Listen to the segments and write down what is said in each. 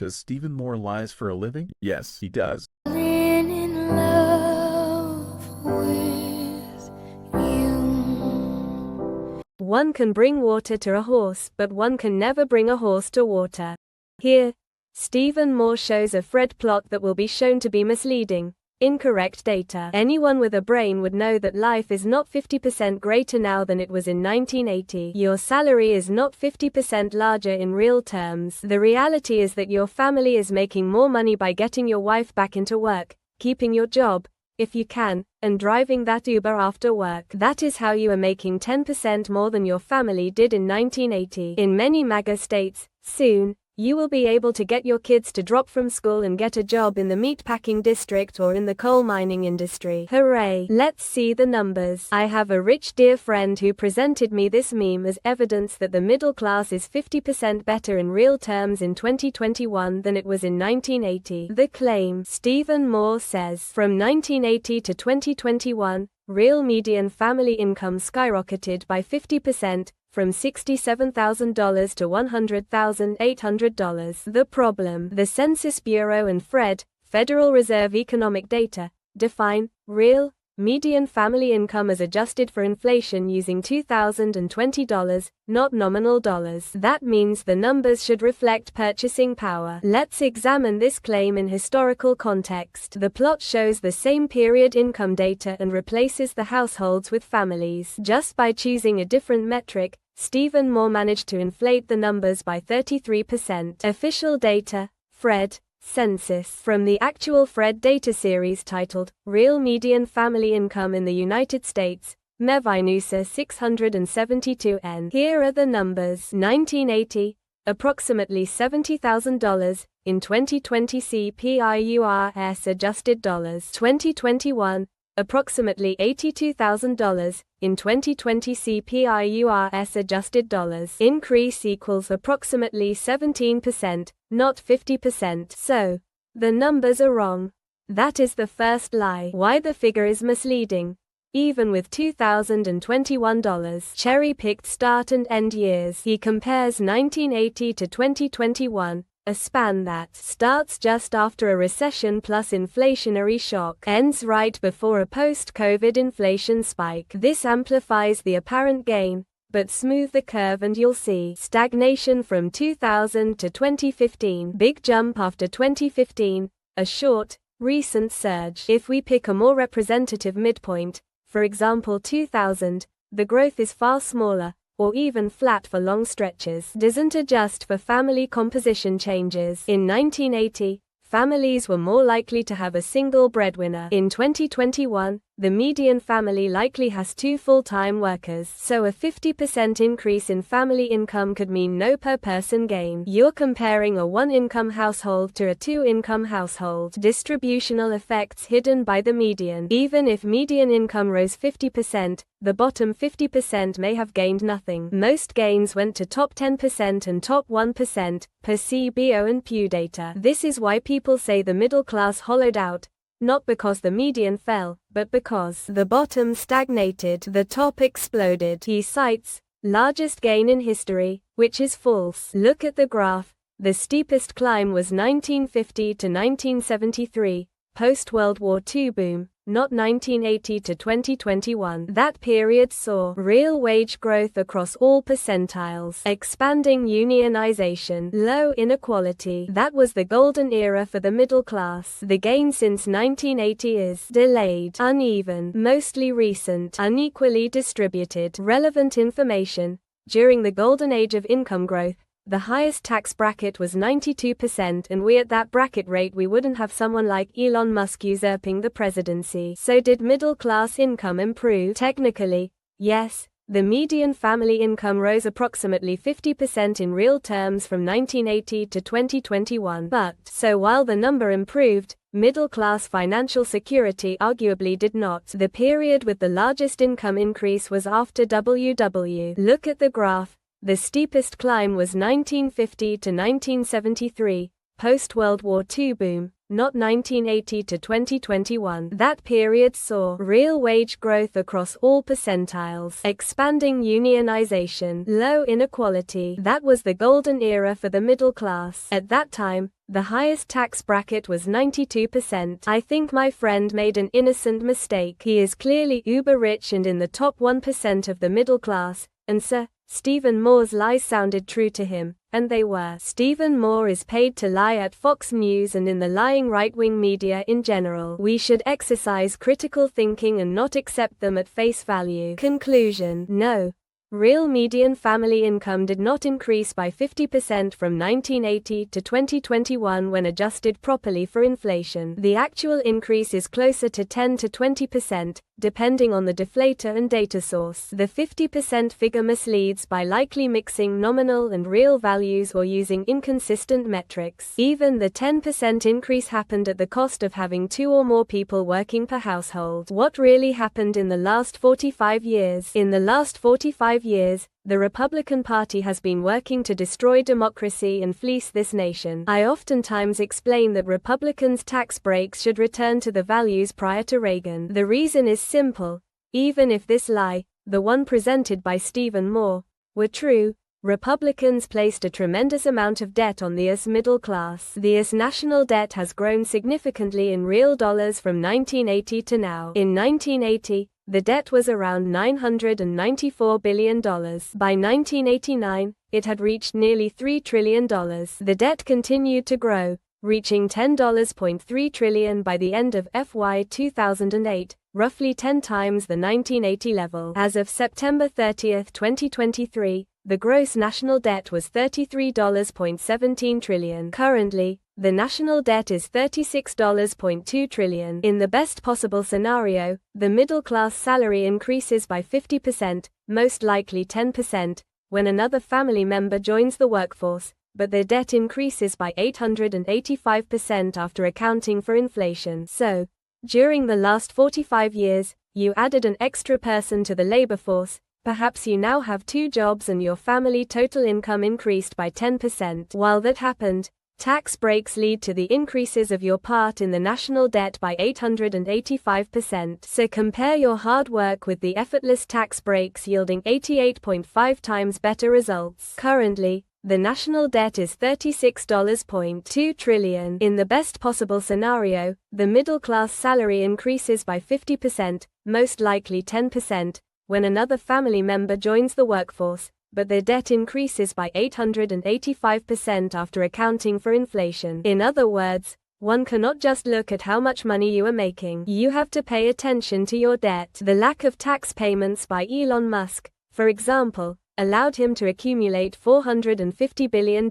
Does Stephen Moore lies for a living? Yes, he does. Falling in love with you. One can bring water to a horse, but one can never bring a horse to water. Here, Stephen Moore shows a Fred plot that will be shown to be misleading. Incorrect data. Anyone with a brain would know that life is not 50% greater now than it was in 1980. Your salary is not 50% larger in real terms. The reality is that your family is making more money by getting your wife back into work, keeping your job, if you can, and driving that Uber after work. That is how you are making 10% more than your family did in 1980. In many MAGA states, soon, you will be able to get your kids to drop from school and get a job in the meatpacking district or in the coal mining industry. Hooray! Let's see the numbers. I have a rich dear friend who presented me this meme as evidence that the middle class is 50% better in real terms in 2021 than it was in 1980. The claim. Stephen Moore says, from 1980 to 2021, real median family income skyrocketed by 50%, from $67,000 to $100,800. The problem. The Census Bureau and Fred, Federal Reserve Economic Data, define real median family income as adjusted for inflation using $2020, not nominal dollars. That means the numbers should reflect purchasing power. Let's examine this claim in historical context. The plot shows the same period income data and replaces the households with families. Just by choosing a different metric, Stephen Moore managed to inflate the numbers by 33%. Official data, Fred, Census. From the actual Fred data series titled, Real Median Family Income in the United States, MEVINUSA 672N. Here are the numbers. 1980, approximately $70,000, in 2020 CPIURS adjusted dollars. 2021, approximately $82,000, in 2020 CPIURS adjusted dollars. Increase equals approximately 17%, not 50%. So, the numbers are wrong. That is the first lie. Why the figure is misleading. Even with $2021 cherry-picked start and end years, he compares 1980 to 2021, a span that starts just after a recession plus inflationary shock, ends right before a post-COVID inflation spike. This amplifies the apparent gain, but smooth the curve and you'll see stagnation from 2000 to 2015, big jump after 2015, a short, recent surge. If we pick a more representative midpoint, for example 2000, the growth is far smaller, or even flat for long stretches. Doesn't adjust for family composition changes. In 1980, families were more likely to have a single breadwinner. In 2021, the median family likely has 2 full-time workers, so a 50% increase in family income could mean no per-person gain. You're comparing a 1-income household to a 2-income household. Distributional effects hidden by the median. Even if median income rose 50%, the bottom 50% may have gained nothing. Most gains went to top 10% and top 1%, per CBO and Pew data. This is why people say the middle class hollowed out, not because the median fell, but because the bottom stagnated, the top exploded. He cites, largest gain in history, which is false. Look at the graph. The steepest climb was 1950 to 1973, post-World War II boom, not 1980 to 2021. That period saw real wage growth across all percentiles, expanding unionization, low inequality. That was the golden era for the middle class. The gain since 1980 is delayed, uneven, mostly recent, unequally distributed. Relevant information. During the golden age of income growth, the highest tax bracket was 92%, and at that bracket rate we wouldn't have someone like Elon Musk usurping the presidency. So did middle class income improve? Technically, yes. The median family income rose approximately 50% in real terms from 1980 to 2021. But, so while the number improved, middle class financial security arguably did not. The period with the largest income increase was after WW. Look at the graph. The steepest climb was 1950 to 1973, post-World War II boom, not 1980 to 2021. That period saw real wage growth across all percentiles, expanding unionization, low inequality. That was the golden era for the middle class. At that time, The highest tax bracket was 92%. I think my friend made an innocent mistake. He is clearly uber rich and in the top 1% of the middle class, and Sir Stephen Moore's lies sounded true to him, and they were. Stephen Moore is paid to lie at Fox News and in the lying right-wing media in general. We should exercise critical thinking and not accept them at face value. Conclusion: no. Real median family income did not increase by 50% from 1980 to 2021 when adjusted properly for inflation. The actual increase is closer to 10 to 20%, depending on the deflator and data source. The 50% figure misleads by likely mixing nominal and real values or using inconsistent metrics. Even the 10% increase happened at the cost of having 2 or more people working per household. What really happened in the last 45 years? In the last 45 years, the Republican Party has been working to destroy democracy and fleece this nation. I oftentimes explain that Republicans' tax breaks should return to the values prior to Reagan. The reason is simple. Even if this lie, the one presented by Stephen Moore, were true, Republicans placed a tremendous amount of debt on the US middle class. The US national debt has grown significantly in real dollars from 1980 to now. In 1980, the debt was around $994 billion. By 1989, it had reached nearly $3 trillion. The debt continued to grow, reaching $10.3 trillion by the end of FY 2008, roughly 10 times the 1980 level. As of September 30, 2023, the gross national debt was $33.17 trillion. Currently, the national debt is $36.2 trillion. In the best possible scenario, the middle class salary increases by 50%, most likely 10%, when another family member joins the workforce, but their debt increases by 885% after accounting for inflation. So, during the last 45 years, you added an extra person to the labor force. Perhaps you now have 2 jobs and your family total income increased by 10%. While that happened, tax breaks lead to the increases of your part in the national debt by 885%. So compare your hard work with the effortless tax breaks yielding 88.5 times better results. Currently, the national debt is $36.2 trillion. In the best possible scenario, the middle class salary increases by 50%, most likely 10%, when another family member joins the workforce, but their debt increases by 885% after accounting for inflation. In other words, one cannot just look at how much money you are making. You have to pay attention to your debt. The lack of tax payments by Elon Musk, for example, allowed him to accumulate $450 billion.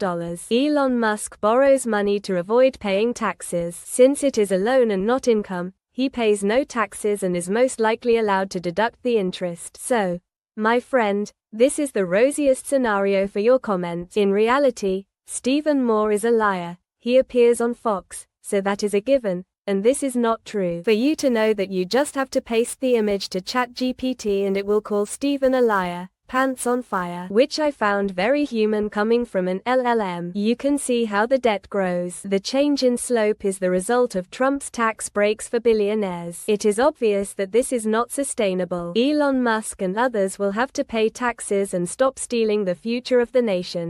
Elon Musk borrows money to avoid paying taxes. Since it is a loan and not income, he pays no taxes and is most likely allowed to deduct the interest. So, my friend, this is the rosiest scenario for your comment. In reality, Stephen Moore is a liar. He appears on Fox, so that is a given, and this is not true. For you to know that, you just have to paste the image to ChatGPT and it will call Stephen a liar. Pants on fire, which I found very human coming from an LLM. You can see how the debt grows. The change in slope is the result of Trump's tax breaks for billionaires. It is obvious that this is not sustainable. Elon Musk and others will have to pay taxes and stop stealing the future of the nation.